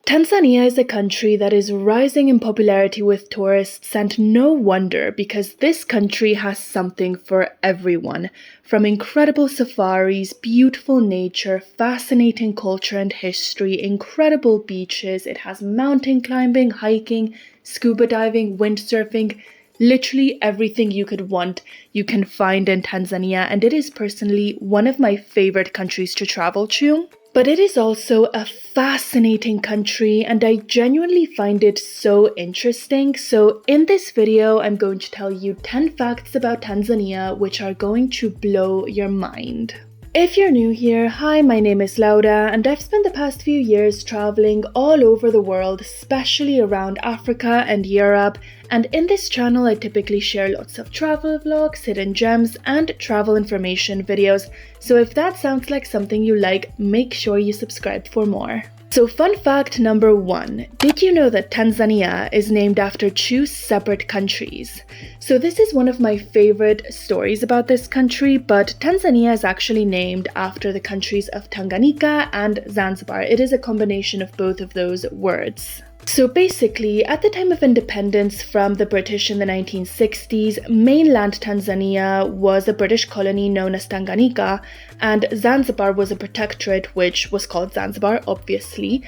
Tanzania is a country that is rising in popularity with tourists, and no wonder, because this country has something for everyone. From incredible safaris, beautiful nature, fascinating culture and history, incredible beaches, it has mountain climbing, hiking, scuba diving, windsurfing. Literally everything you could want, you can find in Tanzania, and it is personally one of my favorite countries to travel to. But it is also a fascinating country, and I genuinely find it so interesting. So in this video, I'm going to tell you 10 facts about Tanzania which are going to blow your mind. If you're new here, hi, my name is Laura, and I've spent the past few years traveling all over the world, especially around Africa and Europe. And in this channel, I typically share lots of travel vlogs, hidden gems, and travel information videos. So if that sounds like something you like, make sure you subscribe for more. So fun fact number 1, did you know that Tanzania is named after 2 separate countries? So this is one of my favorite stories about this country, but Tanzania is actually named after the countries of Tanganyika and Zanzibar. It is a combination of both of those words. So basically, at the time of independence from the British in the 1960s, mainland Tanzania was a British colony known as Tanganyika, and Zanzibar was a protectorate which was called Zanzibar, obviously.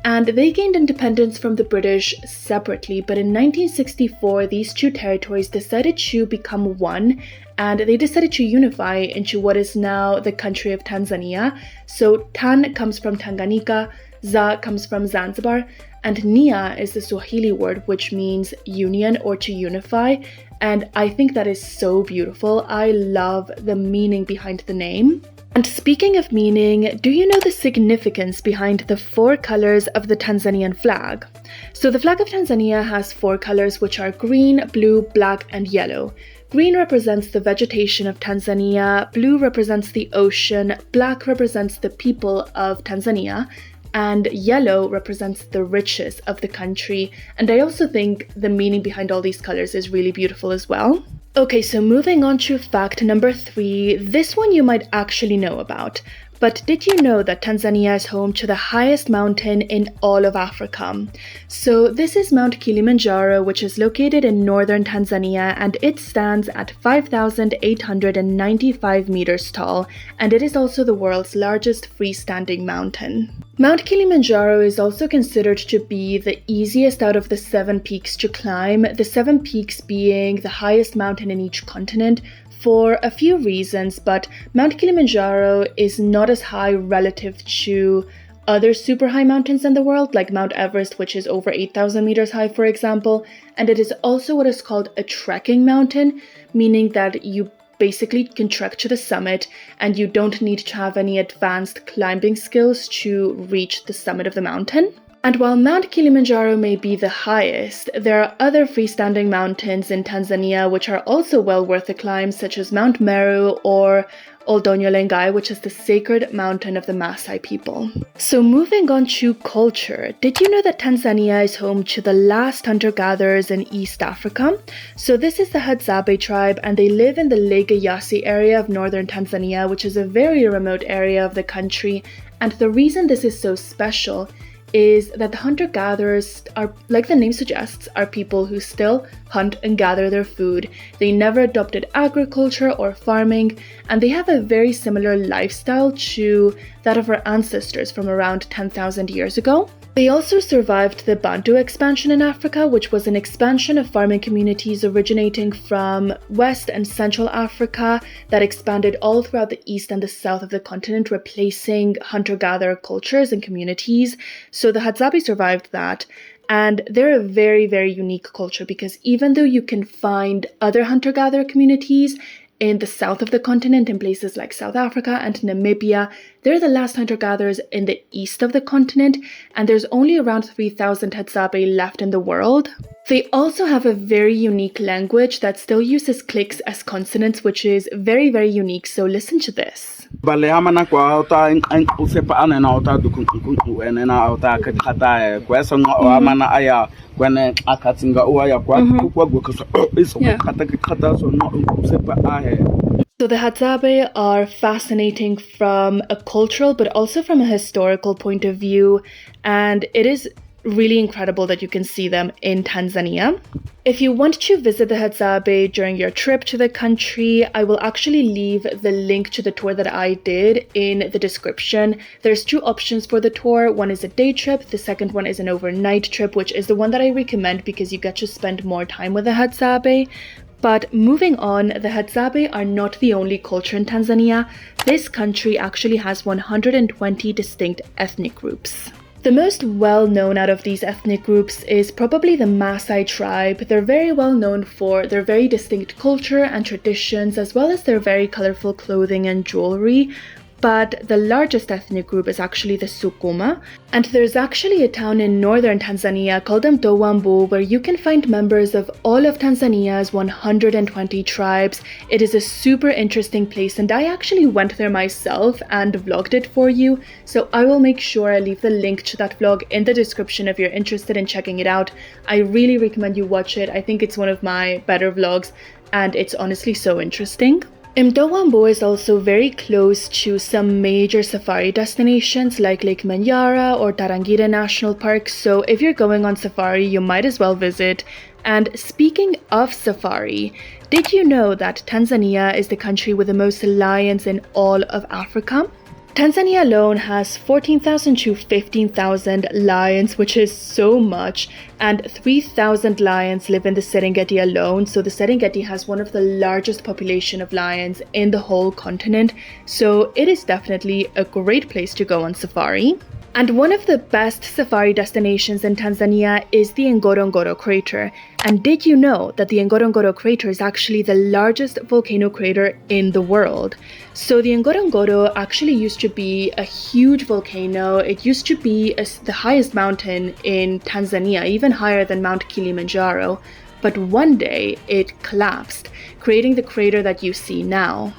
And they gained independence from the British separately, but in 1964, these 2 territories decided to become one, and they decided to unify into what is now the country of Tanzania. So Tan comes from Tanganyika, Za comes from Zanzibar, and Nia is the Swahili word which means union or to unify, and I think that is so beautiful. I love the meaning behind the name. And speaking of meaning, do you know the significance behind the 4 colors of the Tanzanian flag? So the flag of Tanzania has 4 colors which are green, blue, black, and yellow. Green represents the vegetation of Tanzania, blue represents the ocean, black represents the people of Tanzania, and yellow represents the riches of the country. And I also think the meaning behind all these colors is really beautiful as well. Okay, so moving on to fact number 3, this one you might actually know about. But did you know that Tanzania is home to the highest mountain in all of Africa? So this is Mount Kilimanjaro, which is located in northern Tanzania, and it stands at 5,895 meters tall, and it is also the world's largest freestanding mountain. Mount Kilimanjaro is also considered to be the easiest out of the 7 peaks to climb, the 7 peaks being the highest mountain in each continent, for a few reasons, but Mount Kilimanjaro is not as high relative to other super high mountains in the world, like Mount Everest, which is over 8,000 meters high, for example, and it is also what is called a trekking mountain, meaning that you basically can trek to the summit and you don't need to have any advanced climbing skills to reach the summit of the mountain. And while Mount Kilimanjaro may be the highest, there are other freestanding mountains in Tanzania which are also well worth the climb, such as Mount Meru or Oldonyo Lengai, which is the sacred mountain of the Maasai people. So moving on to culture, did you know that Tanzania is home to the last hunter-gatherers in East Africa? So this is the Hadzabe tribe, and they live in the Lake Eyasi area of northern Tanzania, which is a very remote area of the country. And the reason this is so special is that the hunter-gatherers are, like the name suggests, are people who still hunt and gather their food. They never adopted agriculture or farming, and they have a very similar lifestyle to that of our ancestors from around 10,000 years ago. They also survived the Bantu expansion in Africa, which was an expansion of farming communities originating from West and Central Africa that expanded all throughout the east and the south of the continent, replacing hunter-gatherer cultures and communities. So the Hadzabe survived that. And they're a very, very unique culture because even though you can find other hunter-gatherer communities in the south of the continent, in places like South Africa and Namibia, they're the last hunter-gatherers in the east of the continent, and there's only around 3,000 Hadzabe left in the world. They also have a very unique language that still uses clicks as consonants, which is very, very unique, so listen to this. So the Hadzabe are fascinating from a cultural but also from a historical point of view, and it is really incredible that you can see them in Tanzania. If you want to visit the Hadzabe during your trip to the country, I will actually leave the link to the tour that I did in the description. There's two options for the tour. One is a day trip, the second one is an overnight trip, which is the one that I recommend because you get to spend more time with the Hadzabe. But moving on, the Hadzabe are not the only culture in Tanzania. This country actually has 120 distinct ethnic groups. The most well-known out of these ethnic groups is probably the Maasai tribe. They're very well known for their very distinct culture and traditions, as well as their very colorful clothing and jewelry. But the largest ethnic group is actually the Sukuma, and there's actually a town in northern Tanzania called Mtowambu where you can find members of all of Tanzania's 120 tribes. It is a super interesting place, and I actually went there myself and vlogged it for you, so I will make sure I leave the link to that vlog in the description if you're interested in checking it out. I really recommend you watch it. I think it's one of my better vlogs, and it's honestly so interesting. Mtowambu is also very close to some major safari destinations like Lake Manyara or Tarangire National Park, so if you're going on safari, you might as well visit. And speaking of safari, did you know that Tanzania is the country with the most lions in all of Africa? Tanzania alone has 14,000 to 15,000 lions, which is so much, and 3,000 lions live in the Serengeti alone. So the Serengeti has one of the largest population of lions in the whole continent, so it is definitely a great place to go on safari. And one of the best safari destinations in Tanzania is the Ngorongoro crater. And did you know that the Ngorongoro crater is actually the largest volcano crater in the world? So the Ngorongoro actually used to be a huge volcano. It used to be the highest mountain in Tanzania, even higher than Mount Kilimanjaro. But one day it collapsed, creating the crater that you see now.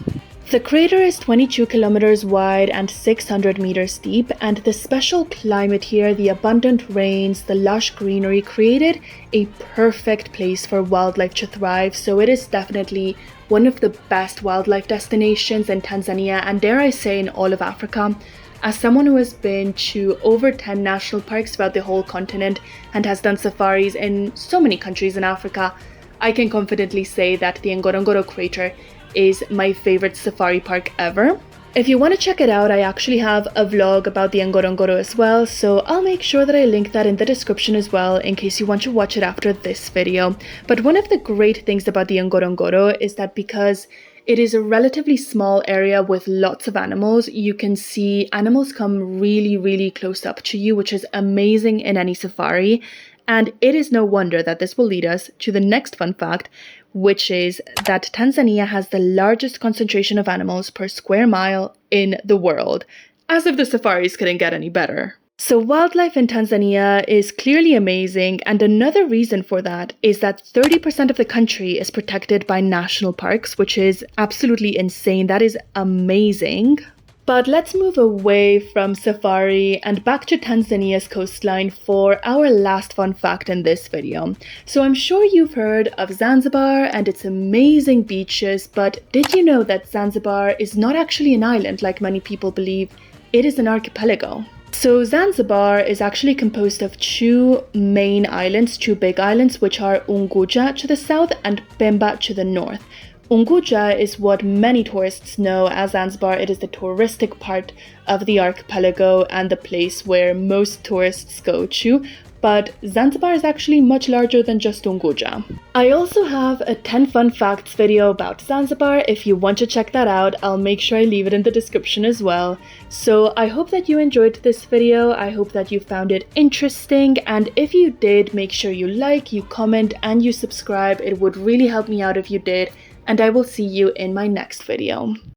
The crater is 22 kilometers wide and 600 meters deep, and the special climate here, the abundant rains, the lush greenery created a perfect place for wildlife to thrive. So it is definitely one of the best wildlife destinations in Tanzania, and dare I say in all of Africa. As someone who has been to over 10 national parks throughout the whole continent and has done safaris in so many countries in Africa, I can confidently say that the Ngorongoro crater is my favorite safari park ever. If you want to check it out, I actually have a vlog about the Ngorongoro as well, so I'll make sure that I link that in the description as well in case you want to watch it after this video. But one of the great things about the Ngorongoro is that because it is a relatively small area with lots of animals, you can see animals come really close up to you, which is amazing in any safari. And it is no wonder that this will lead us to the next fun fact, which is that Tanzania has the largest concentration of animals per square mile in the world. As if the safaris couldn't get any better. So wildlife in Tanzania is clearly amazing, and another reason for that is that 30% of the country is protected by national parks, which is absolutely insane. That is amazing. But let's move away from safari and back to Tanzania's coastline for our last fun fact in this video. So I'm sure you've heard of Zanzibar and its amazing beaches, but did you know that Zanzibar is not actually an island like many people believe? It is an archipelago. So Zanzibar is actually composed of two main islands, two big islands, which are Unguja to the south and Pemba to the north. Unguja is what many tourists know as Zanzibar. It is the touristic part of the archipelago and the place where most tourists go to, but Zanzibar is actually much larger than just Unguja. I also have a 10 fun facts video about Zanzibar. If you want to check that out, I'll make sure I leave it in the description as well. So I hope that you enjoyed this video. I hope that you found it interesting, and if you did, make sure you like, you comment, and you subscribe. It would really help me out if you did. And I will see you in my next video.